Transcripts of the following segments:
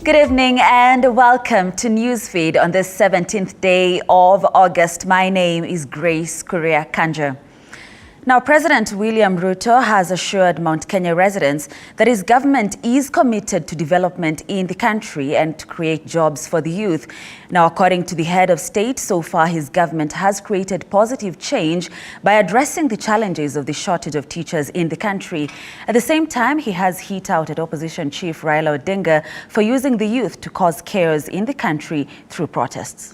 Good evening and welcome to Newsfeed on this 17th day of August. My name is Grace Kuria Kanja. Now, President William Ruto has assured Mount Kenya residents that his government is committed to development in the country and to create jobs for the youth. Now, according to the head of state, so far his government has created positive change by addressing the challenges of the shortage of teachers in the country. At the same time, he has hit out at opposition chief Raila Odinga for using the youth to cause chaos in the country through protests.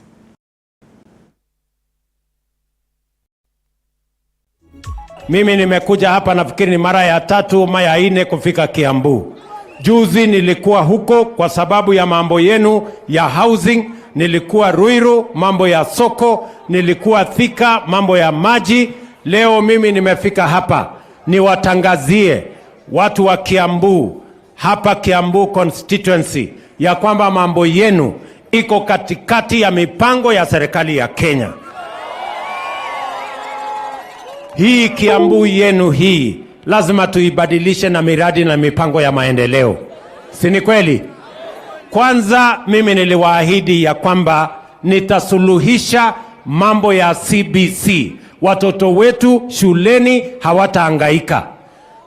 Mimi nimekuja hapa nafikiri ni mara ya 3 ama ya 4 kufika Kiambu. Juzi nilikuwa huko kwa sababu ya mambo yenu ya housing, nilikuwa Ruiru mambo ya soko, nilikuwa Thika mambo ya maji. Leo mimi nimefika hapa niwatangazie watu wa Kiambu, hapa Kiambu constituency, ya kwamba mambo yenu iko katikati ya mipango ya serikali ya Kenya. Hii Kiambu yenu hii lazima tuibadilishe na miradi na mipango ya maendeleo. Si ni kweli? Kwanza mimi niliwaahidi ya kwamba nitasuluhisha mambo ya CBC. Watoto wetu shuleni hawatahangaika.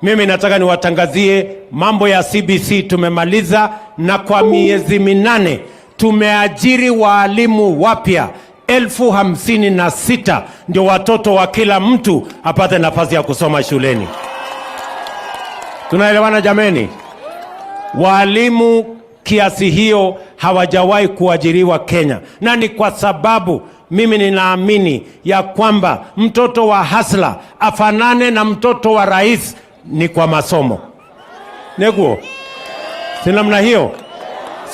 Mimi nataka niwatangazie mambo ya CBC tumemaliza, na kwa miezi 8 tumeajiri walimu wapya 56,000 ndio watoto wa kila mtu apate nafasi ya kusoma shuleni. Tunaelewana jameni? Walimu kiasi hiyo hawajawahi kuajiriwa Kenya, na ni kwa sababu mimi ninaamini ya kwamba mtoto wa hasla afanane na mtoto wa rais ni kwa masomo. Neguo? Si namna hiyo?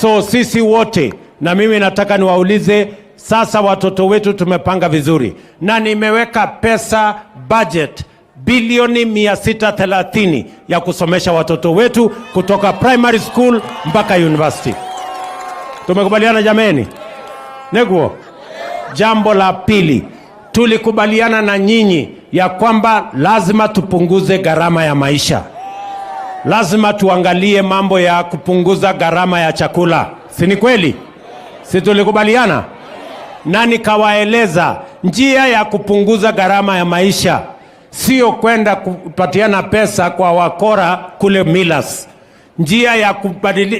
So sisi wote, na mimi nataka niwaulize sasa, watoto wetu tumepanga vizuri, na nimeweka pesa budget bilioni 630 ya kusomesha watoto wetu kutoka primary school mpaka university. Tumekubaliana jameni? Neguo? Jambo la pili, tulikubaliana na nyinyi ya kwamba lazima tupunguze gharama ya maisha. Lazima tuangalie mambo ya kupunguza gharama ya chakula. Si ni kweli? Si tulikubaliana? Na nikawaeleza njia ya kupunguza gharama ya maisha sio kwenda kupatiana pesa kwa wakora kule Milas. Njia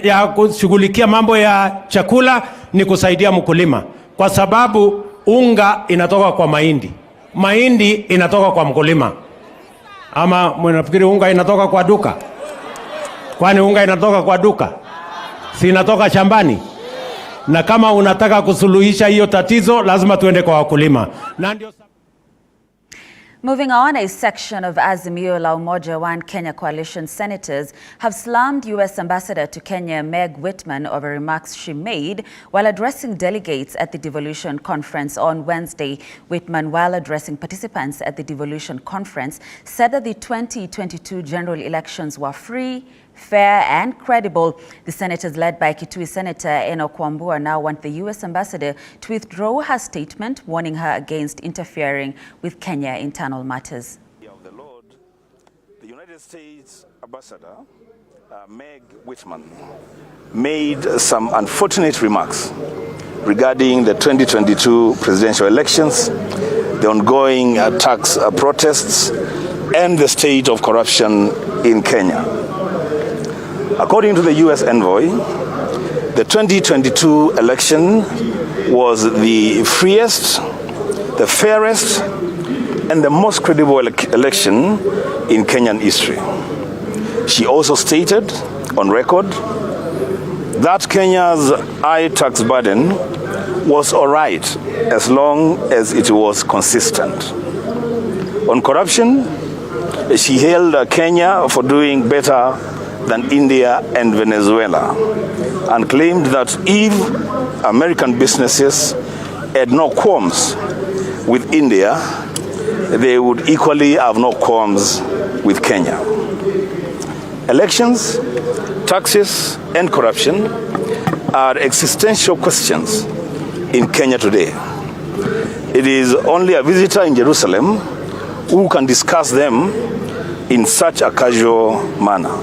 ya kushughulikia mambo ya chakula ni kusaidia mkulima, kwa sababu unga inatoka kwa mahindi, mahindi inatoka kwa mkulima. Ama mnafikiri unga inatoka kwa duka? Kwani unga inatoka kwa duka? Si inatoka shambani? Na kama unataka kusuluhisha hiyo tatizo, lazima tuende kwa wakulima. Moving on, a section of Azimio la Umoja One Kenya coalition senators have slammed U.S. Ambassador to Kenya Meg Whitman over remarks she made while addressing delegates at the devolution conference on Wednesday. Whitman, while addressing participants at the devolution conference, said that the 2022 general elections were free, fair and credible. The senators, led by Kitui Senator Enoch Wambua, now want the U.S. ambassador to withdraw her statement, warning her against interfering with Kenya internal matters. Of the Lord, the United States ambassador, Meg Whitman, made some unfortunate remarks regarding the 2022 presidential elections, the ongoing tax protests, and the state of corruption in Kenya. According to the U.S. envoy, the 2022 election was the freest, the fairest, and the most credible election in Kenyan history. She also stated on record that Kenya's high tax burden was all right as long as it was consistent. On corruption, she hailed Kenya for doing better than India and Venezuela, and claimed that if American businesses had no qualms with India, they would equally have no qualms with Kenya. Elections, taxes, and corruption are existential questions in Kenya today. It is only a visitor in Jerusalem who can discuss them in such a casual manner.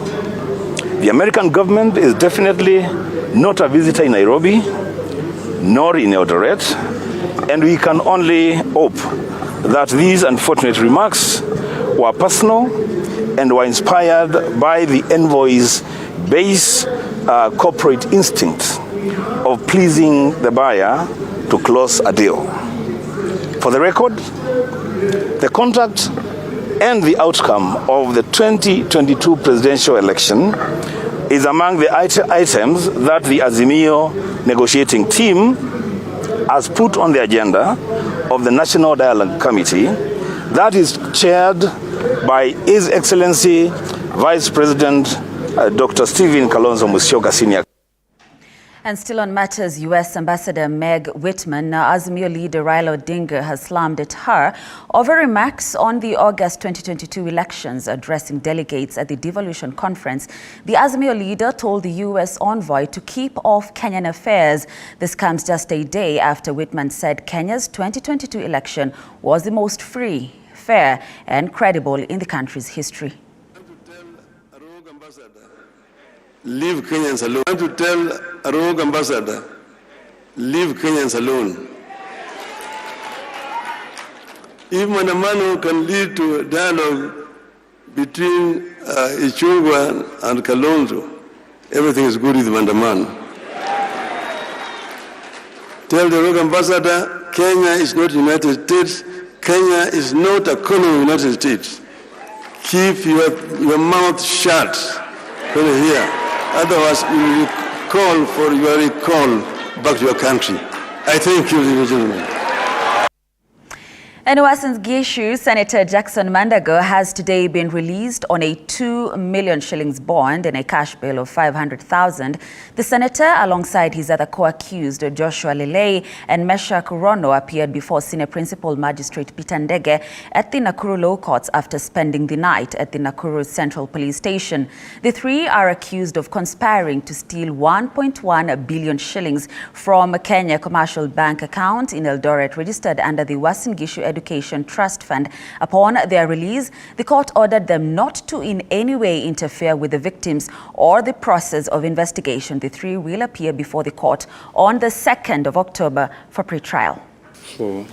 The American government is definitely not a visitor in Nairobi, nor in Eldoret, and we can only hope that these unfortunate remarks were personal and were inspired by the envoy's base corporate instinct of pleasing the buyer to close a deal. For the record, the conduct and the outcome of the 2022 presidential election is among the items that the Azimio negotiating team has put on the agenda of the National Dialogue Committee that is chaired by His Excellency Vice President Dr. Stephen Kalonzo Musyoka Sr. And still on matters, U.S. Ambassador Meg Whitman, Azimio leader Raila Odinga has slammed at her over remarks on the August 2022 elections. Addressing delegates at the devolution conference, the Azimio leader told the U.S. envoy to keep off Kenyan affairs. This comes just a day after Whitman said Kenya's 2022 election was the most free, fair and credible in the country's history. Leave Kenyans alone. I want to tell a rogue ambassador, leave Kenyans alone. If Mandamano can lead to a dialogue between Ichungwa and Kalonzo, everything is good with Mandamano. Tell the rogue ambassador, Kenya is not United States. Kenya is not a colony of the United States. Keep your mouth shut when you're here. Otherwise, we will call for your recall back to your country. I thank you, ladies and gentlemen. In Uasin Gishu, Senator Jackson Mandago has today been released on a 2 million shillings bond and a cash bail of 500,000. The senator, alongside his other co-accused Joshua Lelei and Meshach Rono, appeared before Senior Principal Magistrate Peter Ndege at the Nakuru Law Courts after spending the night at the Nakuru Central Police Station. The three are accused of conspiring to steal 1.1 billion shillings from a Kenya Commercial Bank account in Eldoret registered under the Uasin Gishu Education Trust Fund. Upon their release, the court ordered them not to in any way interfere with the victims or the process of investigation. The three will appear before the court on the 2nd of October for pre-trial. For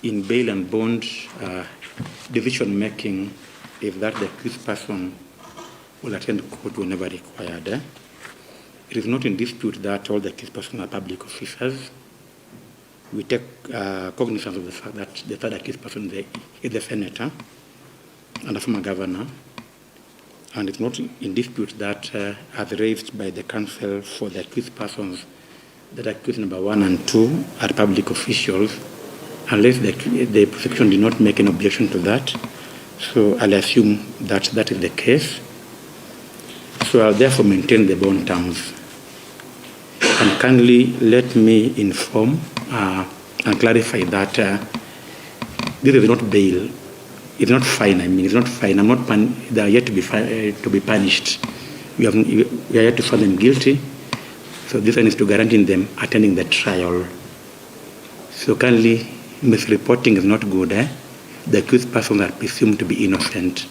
in bail and bond decision making, if that the accused person will attend court whenever required. It is not in dispute that all the accused persons are public officers. We take cognizance of the fact that the third accused person is the senator and a former governor, and it's not in dispute that, as raised by the counsel for the accused persons, that accused number 1 and 2 are public officials, unless the prosecution did not make an objection to that. So I'll assume that that is the case. So I'll therefore maintain the bond terms. And kindly let me inform and clarify that this is not bail. It's not fine. I mean, it's not fine. They are yet to be punished. We are yet to find them guilty. So this one is to guarantee them attending the trial. So kindly, misreporting is not good. The accused persons are presumed to be innocent.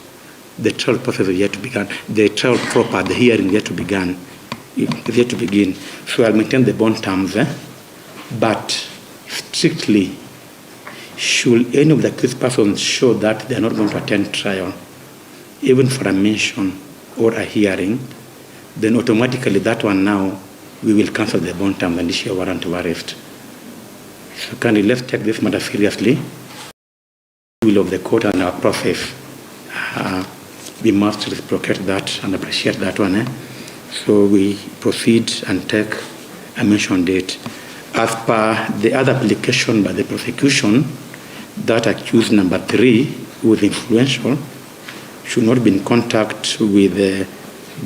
The trial process is yet to begin. The trial proper, the hearing is yet to begin. It's yet to begin. So I'll maintain the bond terms, but strictly, should any of the accused persons show that they are not going to attend trial, even for a mention or a hearing, then automatically that one now, we will cancel the bond terms and issue a warrant of arrest. So kindly, let's take this matter seriously. The will of the court and our process, we must reciprocate that and appreciate that one. So we proceed and take a mention date. As per the other application by the prosecution, that accused number 3, who was influential, should not be in contact with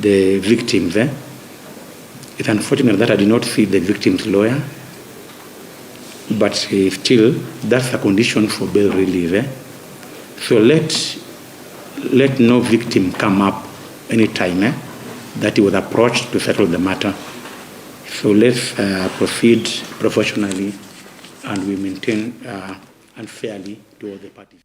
the victims. It's unfortunate that I did not see the victim's lawyer, but still, that's a condition for bail release. So let no victim come up anytime that he was approached to settle the matter. So let's proceed professionally and we maintain unfairly to all the parties.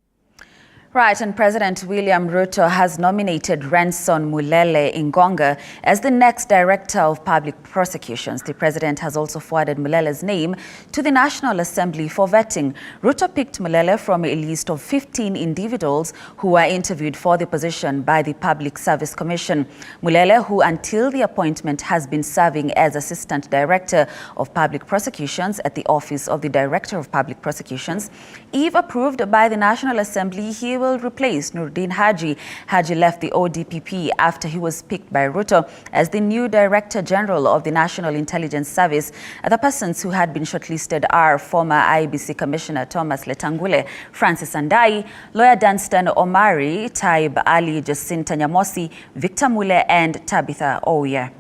Right, and President William Ruto has nominated Renson Mulele Ingonga as the next Director of Public Prosecutions. The President has also forwarded Mulele's name to the National Assembly for vetting. Ruto picked Mulele from a list of 15 individuals who were interviewed for the position by the Public Service Commission. Mulele, who until the appointment has been serving as Assistant Director of Public Prosecutions at the Office of the Director of Public Prosecutions, if approved by the National Assembly, he will replace Nuruddin Haji. Haji left the ODPP after he was picked by Ruto as the new Director General of the National Intelligence Service. The persons who had been shortlisted are former IEBC Commissioner Thomas Letangule, Francis Andai, lawyer Dunstan Omari, Taib Ali, Jacinta Nyamosi, Victor Mule, and Tabitha Oya.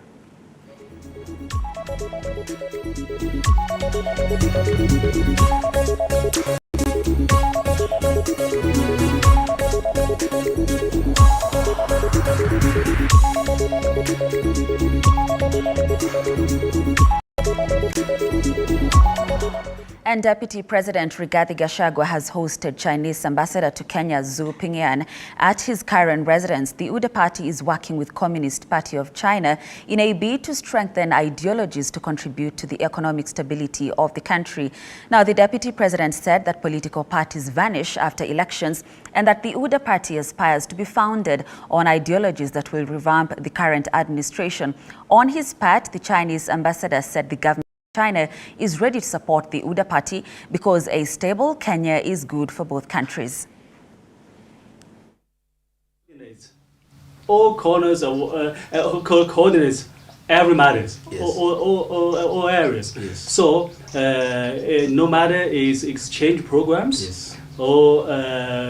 And Deputy President Rigathi Gachagua has hosted Chinese Ambassador to Kenya Zhu Pingyan at his current residence. The UDA party is working with Communist Party of China in a bid to strengthen ideologies to contribute to the economic stability of the country. Now, the Deputy President said that political parties vanish after elections and that the UDA party aspires to be founded on ideologies that will revamp the current administration. On his part, the Chinese ambassador said the government China is ready to support the UDA party because a stable Kenya is good for both countries. All corners of coordinates every matters, Yes. all areas. Yes. So no matter is exchange programs, Yes. or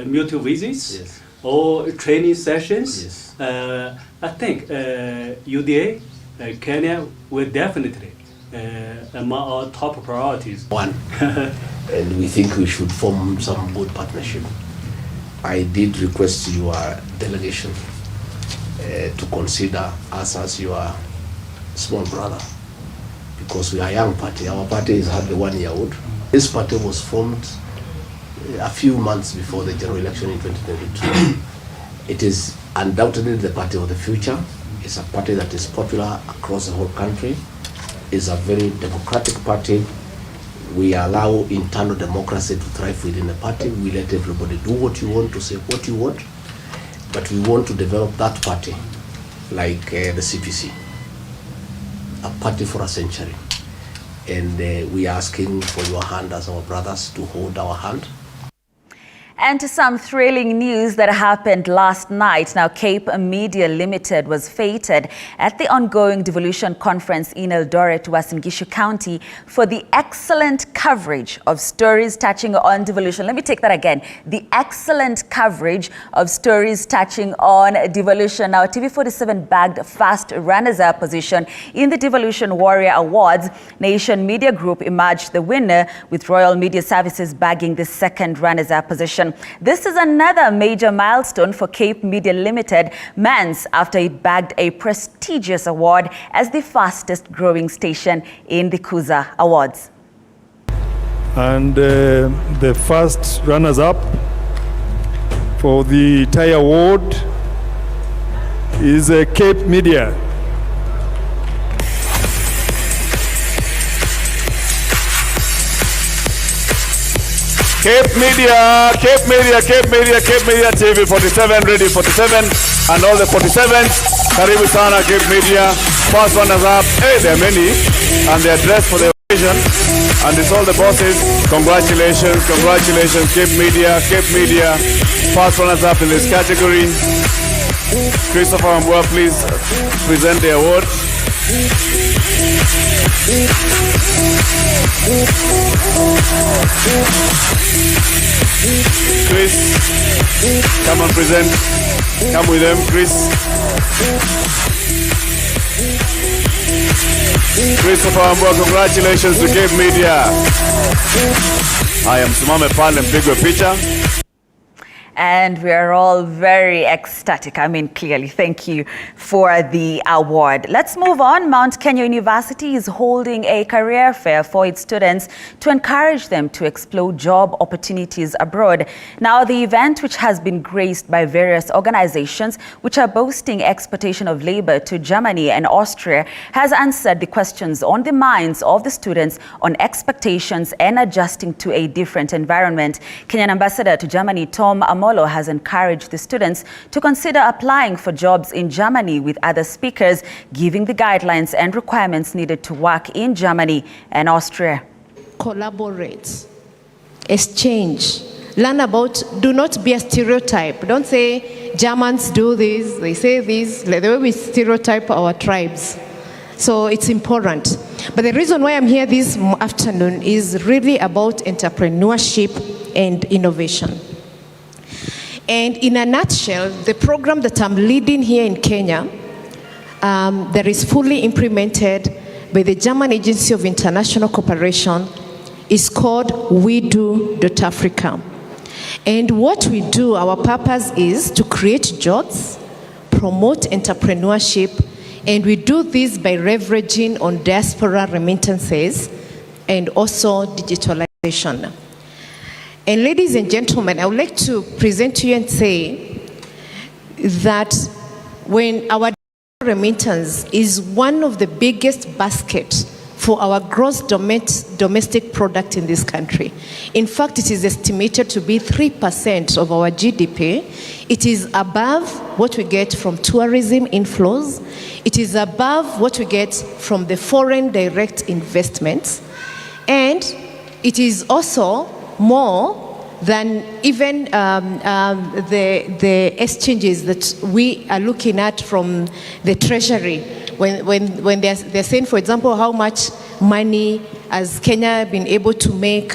mutual visits, Yes. or training sessions. Yes. I think UDA, Kenya will definitely among our top priorities. One, and we think we should form some good partnership. I did request your delegation to consider us as your small brother, because we are a young party. Our party is hardly 1 year old. This party was formed a few months before the general election in 2022. It is undoubtedly the party of the future. It's a party that is popular across the whole country. It's a very democratic party. We allow internal democracy to thrive within the party. We let everybody do what you want, to say what you want, but we want to develop that party like the CPC, a party for a century. And we are asking for your hand as our brothers to hold our hand. And to some thrilling news that happened last night. Now, Cape Media Limited was feted at the ongoing devolution conference in Eldoret, Uasin Gishu County for the excellent coverage of stories touching on devolution. Let me take that again. The excellent coverage of stories touching on devolution. Now, TV47 bagged first runners-up position in the Devolution Warrior Awards. Nation Media Group emerged the winner, with Royal Media Services bagging the second runners-up position. This is another major milestone for Cape Media Limited, months after it bagged a prestigious award as the fastest growing station in the Kuza Awards. And the first runners-up for the entire award is Cape Media. Cape Media, TV47, Radio 47, and all the 47s. Karibu sana, Cape Media. First runners up. Hey, there are many, and they are dressed for the occasion. And it's all the bosses. Congratulations, Cape Media. First runners up in this category. Christopher Ambua, please present the award. Chris, come and present. Come with them, Chris. Christopher Ambua, congratulations to Cape Media. I am Simame pale mpigwe picha. And we're all very ecstatic. I mean, clearly, thank you for the award. Let's move on. Mount Kenya University is holding a career fair for its students to encourage them to explore job opportunities abroad. Now, the event, which has been graced by various organizations which are boasting exportation of labor to Germany and Austria, has answered the questions on the minds of the students on expectations and adjusting to a different environment. Kenyan Ambassador to Germany, Tom Amolo, has encouraged the students to consider applying for jobs in Germany with other speakers, giving the guidelines and requirements needed to work in Germany and Austria. Collaborate, exchange, learn about, do not be a stereotype. Don't say Germans do this, they say this, the way we stereotype our tribes. So it's important. But the reason why I'm here this afternoon is really about entrepreneurship and innovation. And in a nutshell, the program that I'm leading here in Kenya, that is fully implemented by the German Agency of International Cooperation, is called We Do Africa. And what we do, our purpose is to create jobs, promote entrepreneurship, and we do this by leveraging on diaspora remittances and also digitalization. And ladies and gentlemen, I would like to present to you and say that when our remittance is one of the biggest baskets for our gross domestic product in this country. In fact, it is estimated to be 3% of our GDP. It is above what we get from tourism inflows. It is above what we get from the foreign direct investments. And it is also more than even the exchanges that we are looking at from the treasury. When they're saying, for example, how much money has Kenya been able to make,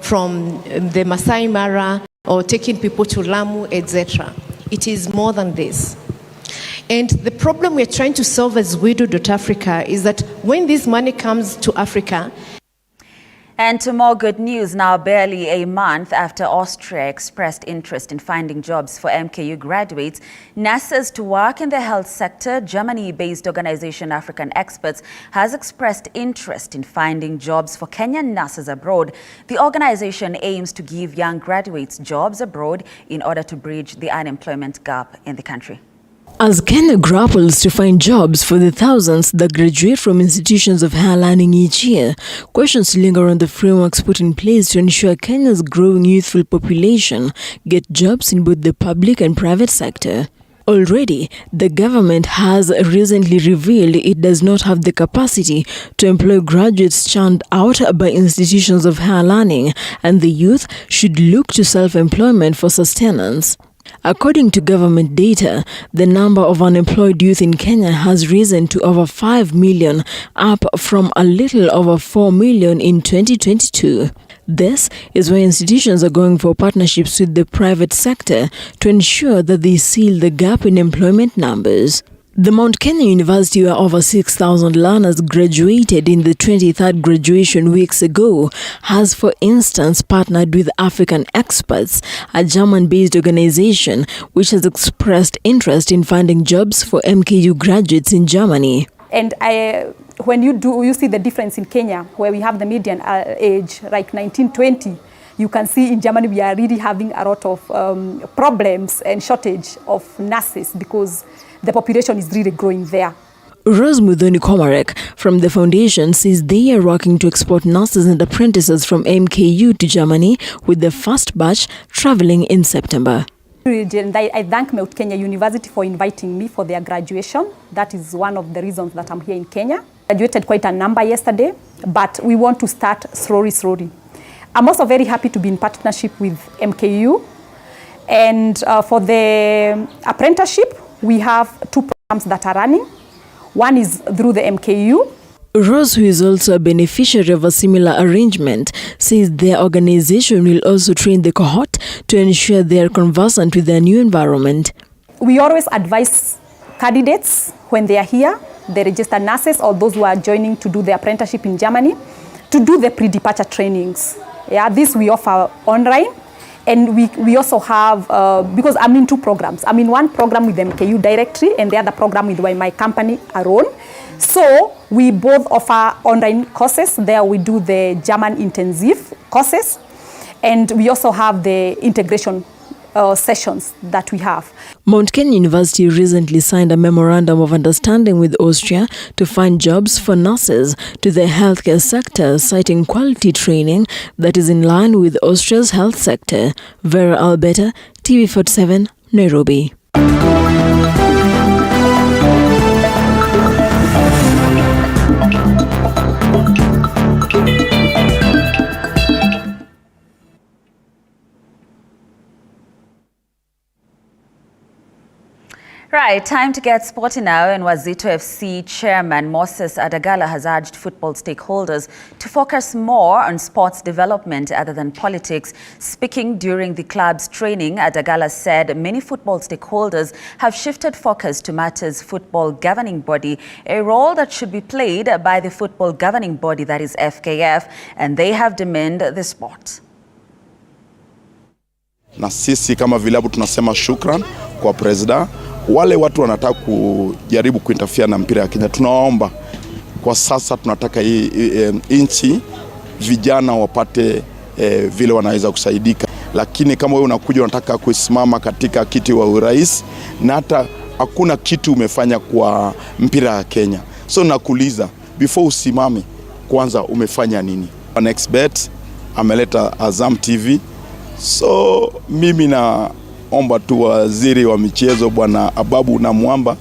from the Masai Mara or taking people to Lamu, etc. It is more than this. And the problem we're trying to solve as We Do Africa is that when this money comes to Africa. And to more good news, now barely a month after Austria expressed interest in finding jobs for MKU graduates, nurses to work in the health sector, Germany-based organization African Experts has expressed interest in finding jobs for Kenyan nurses abroad. The organization aims to give young graduates jobs abroad in order to bridge the unemployment gap in the country. As Kenya grapples to find jobs for the thousands that graduate from institutions of higher learning each year, questions linger on the frameworks put in place to ensure Kenya's growing youthful population get jobs in both the public and private sector. Already, the government has recently revealed it does not have the capacity to employ graduates churned out by institutions of higher learning, and the youth should look to self-employment for sustenance. According to government data, the number of unemployed youth in Kenya has risen to over 5 million, up from a little over 4 million in 2022. This is why institutions are going for partnerships with the private sector to ensure that they seal the gap in employment numbers. The Mount Kenya University, where over 6,000 learners graduated in the 23rd graduation weeks ago, has, for instance, partnered with African Experts, a German-based organization which has expressed interest in finding jobs for MKU graduates in Germany. And when you see the difference in Kenya, where we have the median age, like 1920, you can see in Germany we are really having a lot of problems and shortage of nurses because the population is really growing there. Rose Mudhoni Komarek from the foundation says they are working to export nurses and apprentices from MKU to Germany, with the first batch traveling in September. And I thank Mount Kenya University for inviting me for their graduation. That is one of the reasons that I'm here in Kenya. I graduated quite a number yesterday, but we want to start slowly. I'm also very happy to be in partnership with MKU. And for the apprenticeship, we have 2 programs that are running. One is through the MKU. Rose, who is also a beneficiary of a similar arrangement, says their organization will also train the cohort to ensure they are conversant with their new environment. We always advise candidates when they are here, the registered nurses or those who are joining to do the apprenticeship in Germany, to do the pre-departure trainings. Yeah, this we offer online. And we also have, because I'm in 2 programs. I'm in one program with the MKU directly and the other program with my company, Aron. So we both offer online courses. There we do the German intensive courses. And we also have the integration sessions that we have. Mount Kenya University recently signed a memorandum of understanding with Austria to find jobs for nurses to the healthcare sector, citing quality training that is in line with Austria's health sector. Vera Alberta, TV47, Nairobi. Right, time to get sporty now, and Wazito FC chairman Moses Adagala has urged football stakeholders to focus more on sports development other than politics. Speaking during the club's training, Adagala said many football stakeholders have shifted focus to matters football governing body, a role that should be played by the football governing body, that is FKF, and they have demeaned the sport. Na sisi kama vilabu tunasema shukran kwa president. Wale watu wanataka kujaribu kuinterfere na mpira ya Kenya, tunawaomba kwa sasa, tunataka inchi vijana wapate vile wanaweza kusaidika. Lakini kama wewe unakuja unataka kusimama katika kiti wa urais na hata hakuna kitu umefanya kwa mpira ya Kenya, so nakuuliza, before usimame kwanza umefanya nini? NextBet ameleta Azam TV, so mimi naomba tu waziri wa michezo Bwana Ababu na Mwamba